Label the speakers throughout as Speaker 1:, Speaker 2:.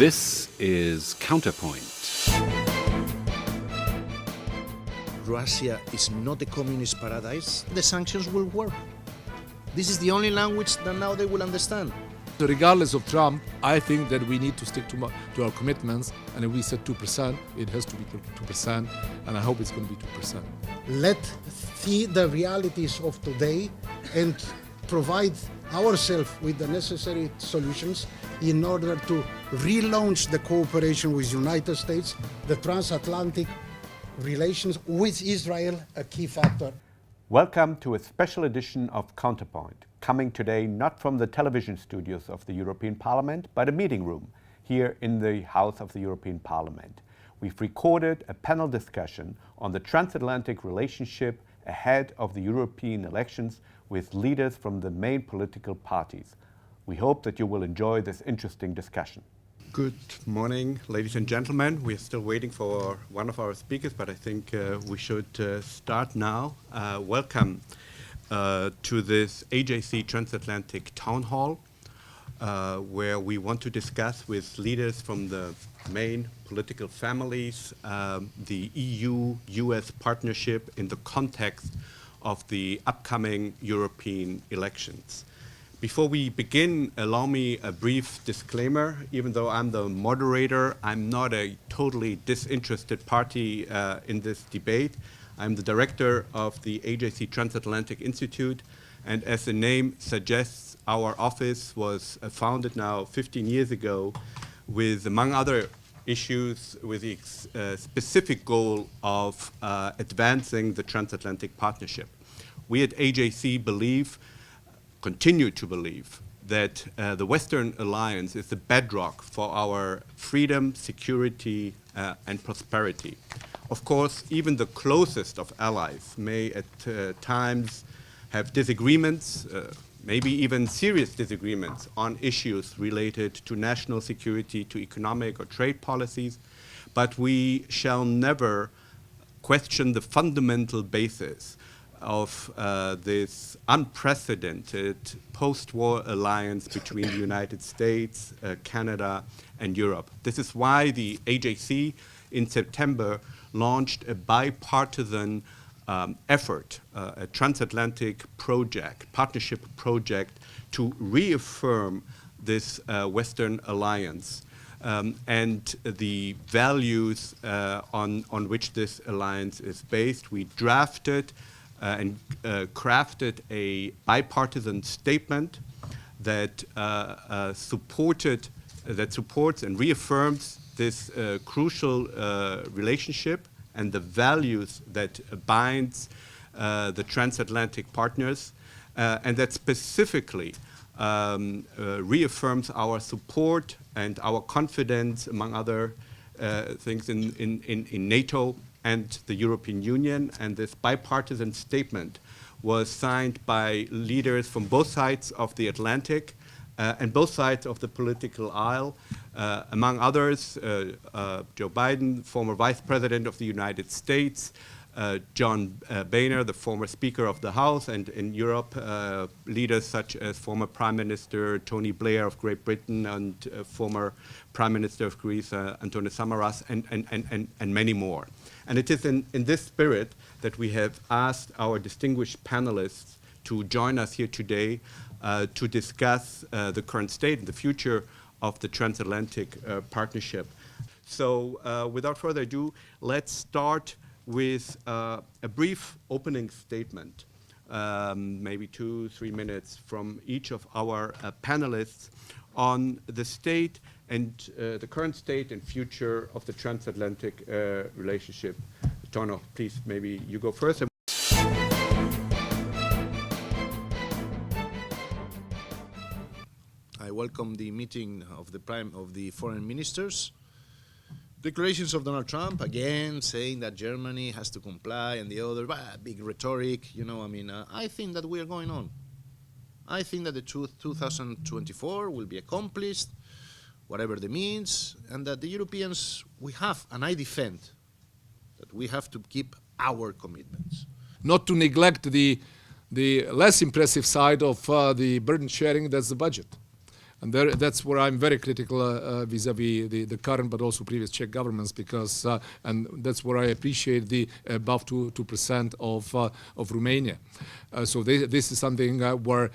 Speaker 1: This is Counterpoint.
Speaker 2: Russia is not a communist paradise. The sanctions will work. This is the only language that now they will understand.
Speaker 3: So regardless of Trump, I think that we need to stick to our commitments. And if we said 2%, it has to be 2%. And I hope it's going to be 2%.
Speaker 4: Let's see the realities of today and provide ourselves with the necessary solutions in order to relaunch the cooperation with the United States, the transatlantic relations with Israel, a key factor.
Speaker 5: Welcome to a special edition of Counterpoint, coming today not from the television studios of the European Parliament, but a meeting room here in the House of the European Parliament. We've recorded a panel discussion on the transatlantic relationship ahead of the European elections with leaders from the main political parties. We hope that you will enjoy this interesting discussion.
Speaker 6: Good morning, ladies and gentlemen. We're still waiting for one of our speakers, but I think we should start now. Welcome to this AJC Transatlantic Town Hall, where we want to discuss with leaders from the main political families the EU-US partnership in the context of the upcoming European elections. Before we begin, allow me a brief disclaimer. Even though I'm the moderator, I'm not a totally disinterested party in this debate. I'm the director of the AJC Transatlantic Institute, and as the name suggests, our office was founded now 15 years ago with, among other issues, with the specific goal of advancing the transatlantic partnership. We at AJC continue to believe that the Western Alliance is the bedrock for our freedom, security, and prosperity. Of course, even the closest of allies may at times have disagreements, maybe even serious disagreements on issues related to national security, to economic or trade policies, but we shall never question the fundamental basis of this unprecedented post-war alliance between the United States, Canada, and Europe. This is why the AJC in September launched a bipartisan effort, a transatlantic partnership project to reaffirm this Western alliance and the values on which this alliance is based. We drafted and crafted a bipartisan statement that supports and reaffirms this crucial relationship and the values that binds the transatlantic partners, and that specifically reaffirms our support and our confidence, among other things, in NATO and the European Union. And this bipartisan statement was signed by leaders from both sides of the Atlantic and both sides of the political aisle, among others, Joe Biden, former Vice President of the United States, John Boehner, the former Speaker of the House, and in Europe, leaders such as former Prime Minister Tony Blair of Great Britain and former Prime Minister of Greece, Antonis Samaras, and many more. And it is in this spirit that we have asked our distinguished panelists to join us here today to discuss the current state and the future of the transatlantic partnership. So without further ado, let's start with a brief opening statement, maybe 2-3 minutes from each of our panelists on the state and the current state and future of the transatlantic relationship. Tono, please, maybe you go first.
Speaker 2: I welcome the meeting of the foreign ministers. Declarations of Donald Trump, again, saying that Germany has to comply and the other, big rhetoric, I think that we are going on. I think that the 2024 will be accomplished, whatever the means, and that the Europeans, we have, and I defend, that we have to keep our commitments.
Speaker 3: Not to neglect the less impressive side of the burden sharing, that's the budget. And that's where I'm very critical vis-a-vis the current but also previous Czech governments, because and that's where I appreciate the above 2% of Romania. So this is something where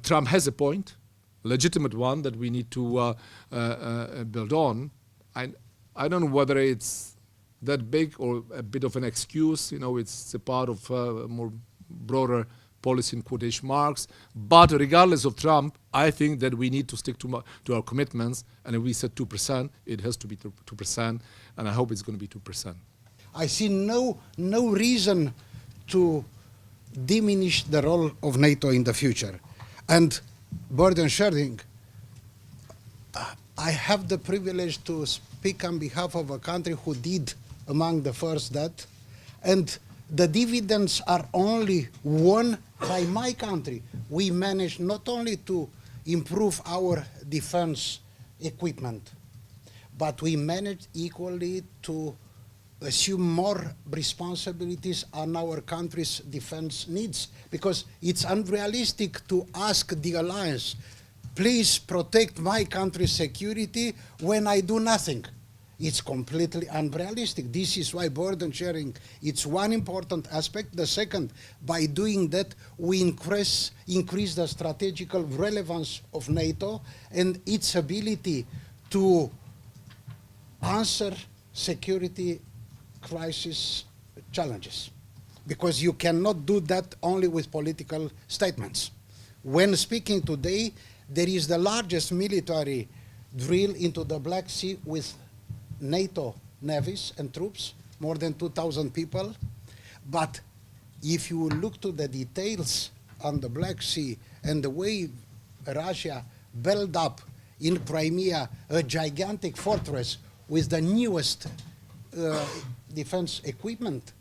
Speaker 3: Trump has a point, legitimate one, that we need to build on. I don't know whether it's that big or a bit of an excuse. You know, it's a part of a more broader policy in quotation marks. But regardless of Trump, I think that we need to stick to our commitments. And if we said 2%, it has to be 2%. And I hope it's going to be 2%.
Speaker 4: I see no reason to diminish the role of NATO in the future. And burden sharing, I have the privilege to speak on behalf of a country who did among the first that, and the dividends are only won by my country. We managed not only to improve our defense equipment, but we managed equally to assume more responsibilities on our country's defense needs, because it's unrealistic to ask the alliance, please protect my country's security when I do nothing. It's completely unrealistic. This is why burden sharing, it's one important aspect. The second, by doing that, we increase the strategical relevance of NATO and its ability to answer security crisis challenges. Because you cannot do that only with political statements. When speaking today, there is the largest military drill into the Black Sea with NATO navies and troops, more than 2,000 people. But if you look to the details on the Black Sea and the way Russia built up in Crimea a gigantic fortress with the newest defense equipment,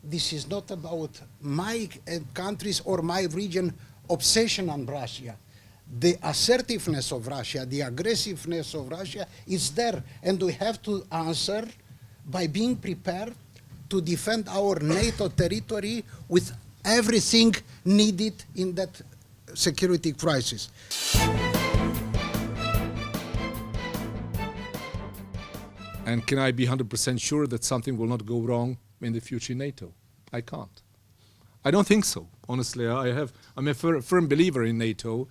Speaker 4: this is not about my country's or my region obsession on Russia. The assertiveness of Russia, the aggressiveness of Russia is there, and we have to answer by being prepared to defend our NATO territory with everything needed in that security crisis.
Speaker 3: And can I be 100% sure that something will not go wrong in the future in NATO? I can't. I don't think so. Honestly, I'm a firm believer in NATO,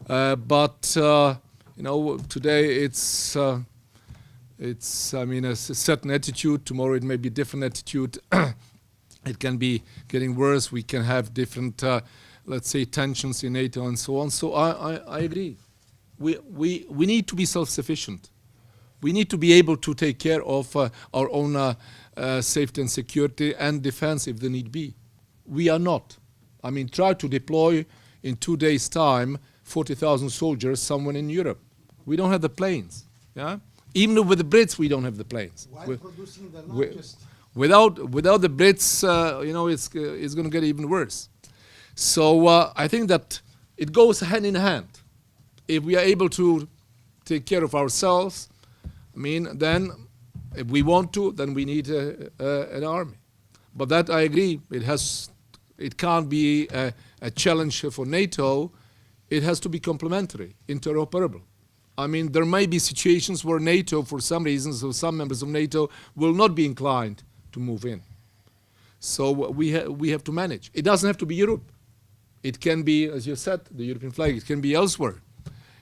Speaker 3: but you know, today it's I mean a certain attitude. Tomorrow it may be a different attitude. It can be getting worse. We can have different, let's say, tensions in NATO and so on. So I agree. We need to be self-sufficient. We need to be able to take care of our own safety and security and defense if the need be. We are not. I mean, try to deploy in 2 days' time 40,000 soldiers somewhere in Europe. We don't have the planes. Yeah, even with the Brits, we don't have the planes.
Speaker 4: While producing the largest.
Speaker 3: Without the Brits, you know, it's going to get even worse. So I think that it goes hand in hand. If we are able to take care of ourselves, I mean, then if we want to, then we need an army. But that I agree. It can't be a challenge for NATO. It has to be complementary, interoperable. I mean, there may be situations where NATO, for some reasons, or some members of NATO will not be inclined to move in. So we have to manage. It doesn't have to be Europe. It can be, as you said, the European flag. It can be elsewhere,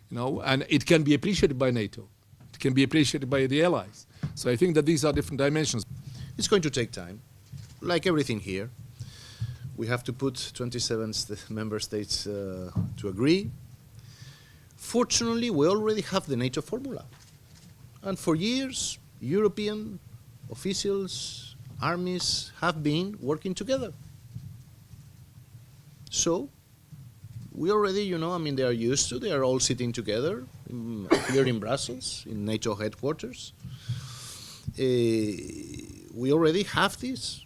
Speaker 3: you know, and it can be appreciated by NATO. It can be appreciated by the allies. So I think that these are different dimensions.
Speaker 2: It's going to take time, like everything here. We have to put 27 member states to agree. Fortunately, we already have the NATO formula. And for years, European officials, armies have been working together. So we already, you know, I mean, they are used to, they are all sitting together here in Brussels, in NATO headquarters. We already have this.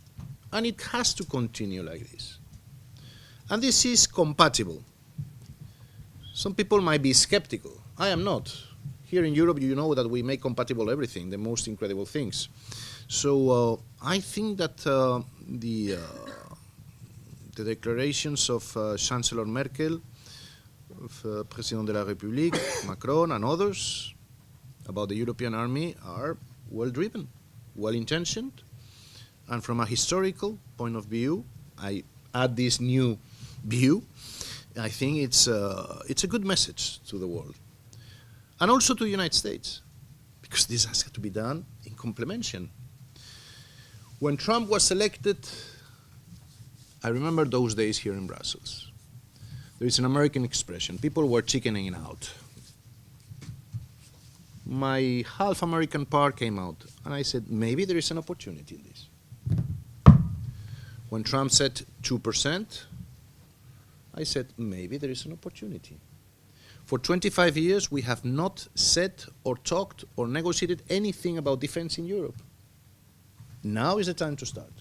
Speaker 2: And it has to continue like this. And this is compatible. Some people might be skeptical. I am not. Here in Europe, you know that we make compatible everything, the most incredible things. So I think that the declarations of Chancellor Merkel of President de la République, Macron, and others about the European army are well-driven, well-intentioned, and from a historical point of view, I add this new view, I think it's a good message to the world, and also to the United States, because this has to be done in complementation. When Trump was elected, I remember those days here in Brussels. There is an American expression, people were chickening out. My half American part came out, and I said, maybe there is an opportunity in this. When Trump said 2%, I said, maybe there is an opportunity. For 25 years, we have not said or talked or negotiated anything about defense in Europe. Now is the time to start.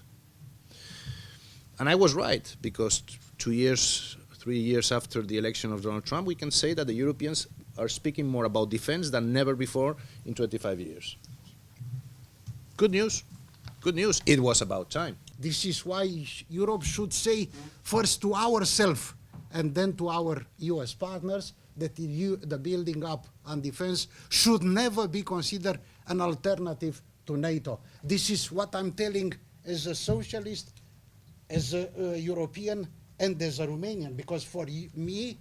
Speaker 2: And I was right, because 3 years after the election of Donald Trump, we can say that the Europeans are speaking more about defense than never before in 25 years. Good news. Good news. It was about time.
Speaker 4: This is why Europe should say first to ourselves and then to our US partners that the building up on defense should never be considered an alternative to NATO. This is what I'm telling as a socialist, as a European, and as a Romanian, because for me,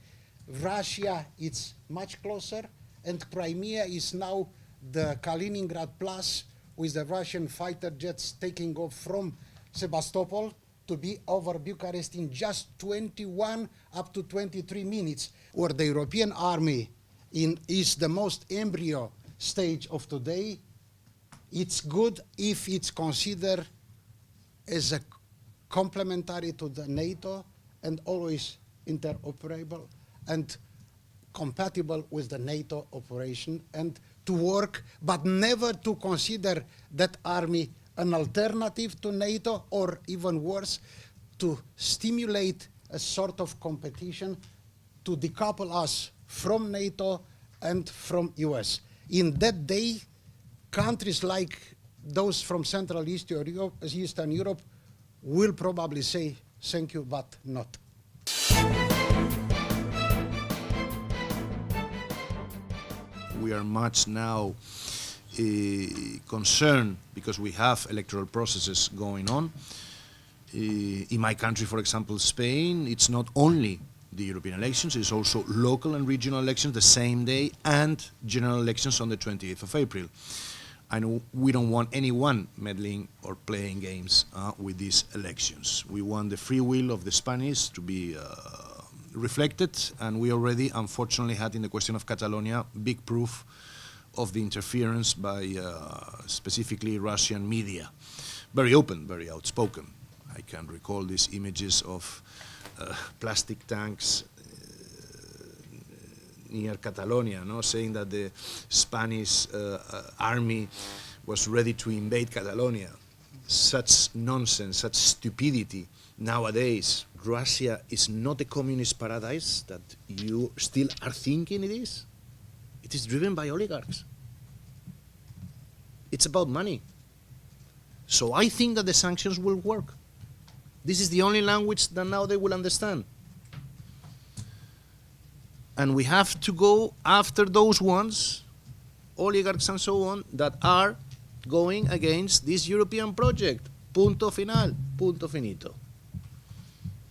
Speaker 4: Russia is much closer, and Crimea is now the Kaliningrad Plus with the Russian fighter jets taking off from Sebastopol to be over Bucharest in just 21 up to 23 minutes, where the European army is the most embryo stage of today. It's good if it's considered as a complementary to the NATO and always interoperable and compatible with the NATO operation, and to work, but never to consider that army an alternative to NATO, or even worse, to stimulate a sort of competition to decouple us from NATO and from US. In that day, countries like those from Central Eastern Europe will probably say thank you, but not.
Speaker 2: We are much now concerned because we have electoral processes going on. In my country, for example, Spain, it's not only the European elections, it's also local and regional elections the same day, and general elections on the 28th of April. I know we don't want anyone meddling or playing games with these elections. We want the free will of the Spanish to be reflected, and we already, unfortunately, had in the question of Catalonia big proof of the interference by specifically Russian media. Very open, very outspoken. I can recall these images of plastic tanks near Catalonia, no, saying that the Spanish army was ready to invade Catalonia. Such nonsense, such stupidity. Nowadays, Russia is not a communist paradise that you still are thinking it is. It is driven by oligarchs. It's about money. So I think that the sanctions will work. This is the only language that now they will understand. And we have to go after those ones, oligarchs and so on, that are going against this European project. Punto final, punto finito.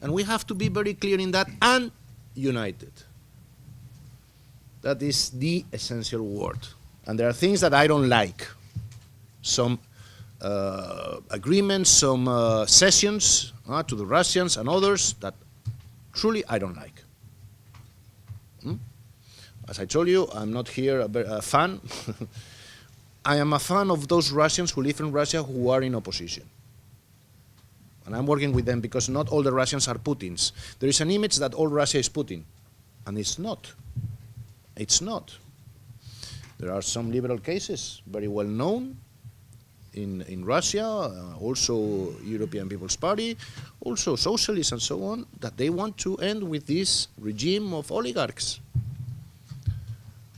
Speaker 2: And we have to be very clear in that, and united. That is the essential word. And there are things that I don't like. Some agreements, some cessions to the Russians and others that truly I don't like. As I told you, I'm not here a fan. I am a fan of those Russians who live in Russia who are in opposition. And I'm working with them because not all the Russians are Putins. There is an image that all Russia is Putin, and it's not. It's not. There are some liberal cases, very well known, in Russia, also European People's Party, also socialists and so on, that they want to end with this regime of oligarchs.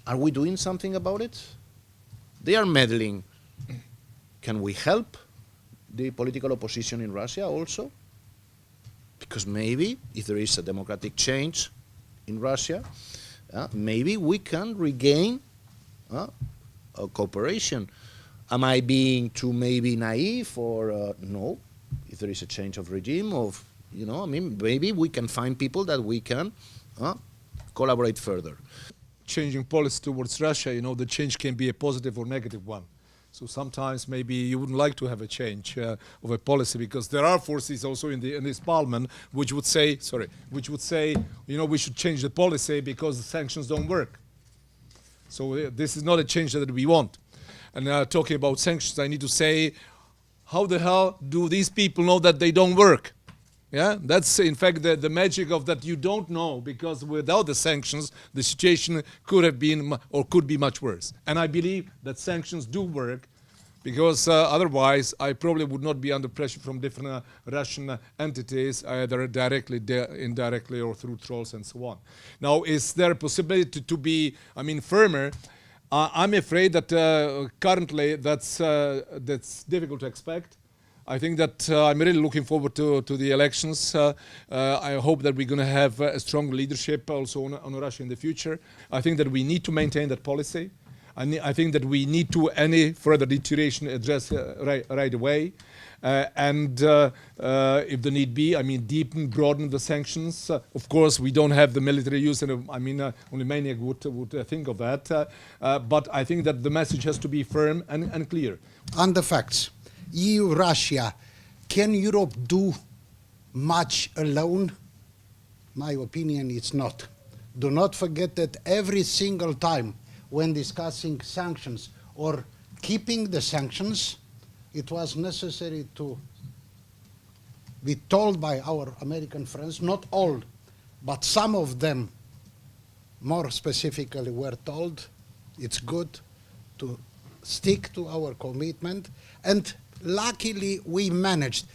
Speaker 2: Are we doing something about it? They are meddling. Can we help the political opposition in Russia also? Because maybe if there is a democratic change in Russia, maybe we can regain a cooperation. Am I being too maybe naive, or no? If there is a change of regime, maybe we can find people that we can collaborate further.
Speaker 3: Changing policy towards Russia, the change can be a positive or negative one. So sometimes maybe you wouldn't like to have a change of a policy, because there are forces also in this parliament which would say, we should change the policy because the sanctions don't work. So this is not a change that we want. And talking about sanctions, I need to say, how the hell do these people know that they don't work? Yeah, that's in fact the magic of that you don't know, because without the sanctions, the situation could have been or could be much worse. And I believe that sanctions do work, because otherwise I probably would not be under pressure from different Russian entities, either directly, indirectly, or through trolls and so on. Now, is there a possibility to be, firmer? I'm afraid that currently that's difficult to expect. I think that I'm really looking forward to the elections. I hope that we're going to have a strong leadership also on Russia in the future. I think that we need to maintain that policy. I think that we need to any further deterioration address right away. And if the need be, deepen, broaden the sanctions. Of course, we don't have the military use, and only maniac would think of that. But I think that the message has to be firm and clear.
Speaker 4: On the facts, EU, Russia, can Europe do much alone? My opinion, it's not. Do not forget that every single time when discussing sanctions or keeping the sanctions, it was necessary to be told by our American friends, not all, but some of them more specifically were told, it's good to stick to our commitment, and luckily we managed.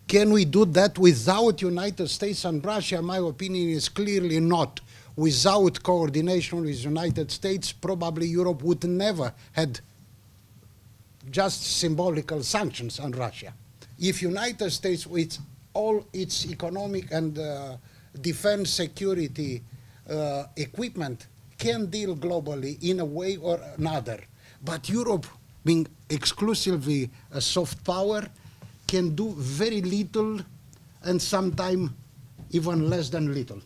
Speaker 4: Can we do that without United States and Russia? My opinion is clearly not. Without coordination with United States, probably Europe would never had just symbolical sanctions on Russia. If United States, with all its economic and defense security equipment, can deal globally in a way or another, but Europe, being exclusively a soft power, can do very little, and sometimes even less than little.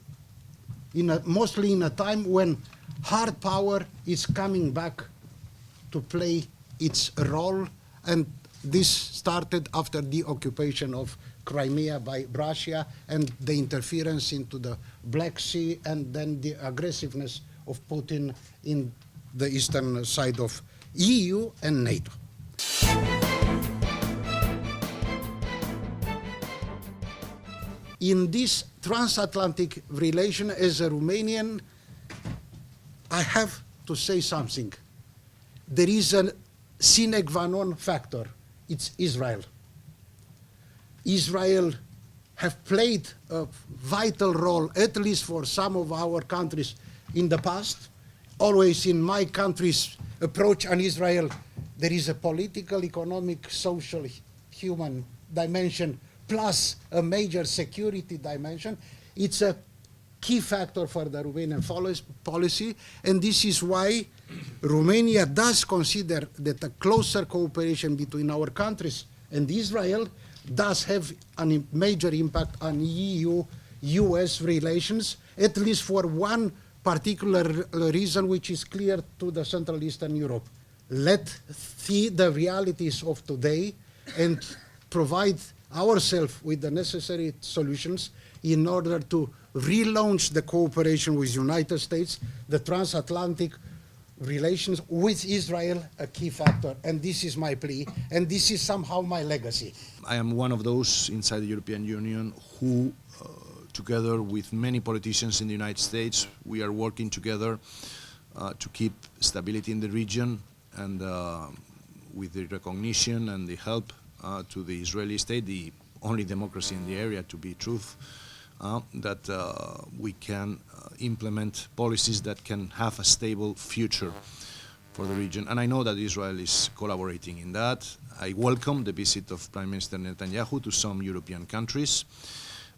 Speaker 4: Mostly in a time when hard power is coming back to play its role, and this started after the occupation of Crimea by Russia and the interference into the Black Sea, and then the aggressiveness of Putin in the eastern side of EU and NATO. In this transatlantic relation, as a Romanian, I have to say something. There is a sine qua non factor. It's Israel. Israel have played a vital role, at least for some of our countries in the past. Always in my country's approach on Israel, there is a political, economic, social, human dimension, plus a major security dimension. It's a key factor for the Romanian policy, and this is why Romania does consider that a closer cooperation between our countries and Israel does have a major impact on EU-US relations, at least for one particular reason which is clear to the Central Eastern Europe. Let's see the realities of today and provide ourselves with the necessary solutions in order to relaunch the cooperation with the United States, the transatlantic relations with Israel, a key factor. And this is my plea, and this is somehow my legacy.
Speaker 2: I am one of those inside the European Union who, together with many politicians in the United States, we are working together to keep stability in the region, and with the recognition and the help to the Israeli state, the only democracy in the area, to be truth, that we can implement policies that can have a stable future for the region. And I know that Israel is collaborating in that. I welcome the visit of Prime Minister Netanyahu to some European countries.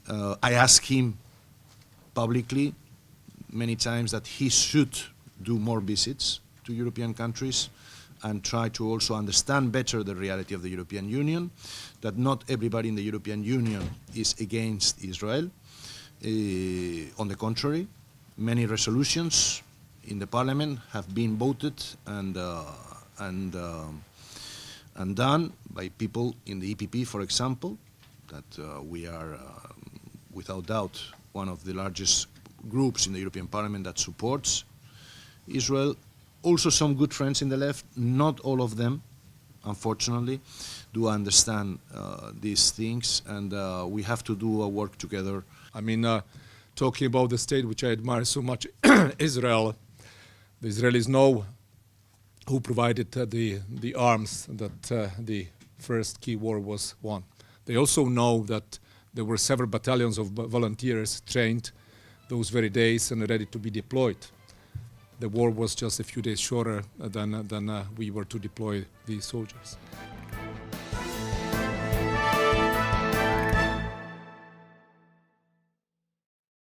Speaker 2: I asked him publicly many times that he should do more visits to European countries and try to also understand better the reality of the European Union, that not everybody in the European Union is against Israel. On the contrary, many resolutions in the Parliament have been voted and done by people in the EPP, for example, that we are, without doubt, one of the largest groups in the European Parliament that supports Israel. Also some good friends in the left, not all of them, unfortunately, do understand these things, and we have to do a work together.
Speaker 3: I mean, talking about the state which I admire so much, Israel, the Israelis know who provided the arms that the first key war was won. They also know that there were several battalions of volunteers trained those very days and ready to be deployed. The war was just a few days shorter than we were to deploy these soldiers.